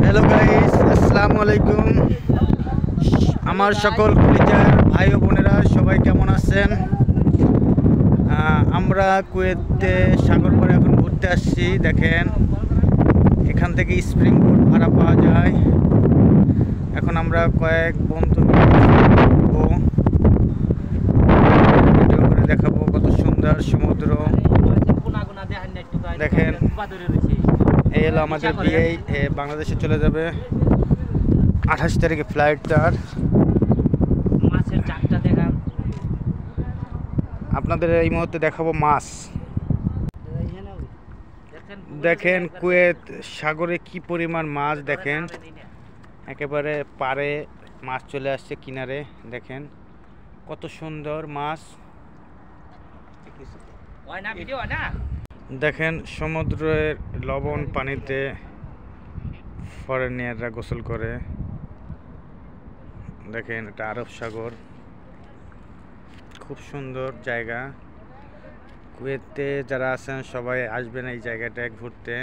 Hello guys, আসসালামু আলাইকুম। আমার সকল কলিজার ভাই ও বোনেরা সবাই কেমন আছেন? আমরা কুয়েতে সাগর পাড়ে এখন ঘুরতে আসছি। দেখেন, এখান থেকে স্প্রিং বোট ভাড়া পাওয়া যায়। এখন আমরা কয়েক বন্ধু ভিডিও করে দেখাবো কত সুন্দর সমুদ্র। দেখেন, এই হলো আমাদের বিয়ে। বাংলাদেশে চলে যাবে 28 তারিখে ফ্লাইট তার। মাছের চাকটা দেখান আপনাদের এই মুহূর্তে দেখাবো মাছ। দেখেন কুয়েত সাগরে কি পরিমাণ মাছ। দেখেন একেবারে পাড়ে মাছ চলে আসছে কিনারে। দেখেন কত সুন্দর মাছ। দেখেন সমুদ্রের লবণ পানিতে ফরেনিয়াররা গোসল করে। দেখেন এটা আরব সাগর, খুব সুন্দর জায়গা। কুয়েতে যারা আছেন সবাই আসবেন এই জায়গাটায় ঘুরতে।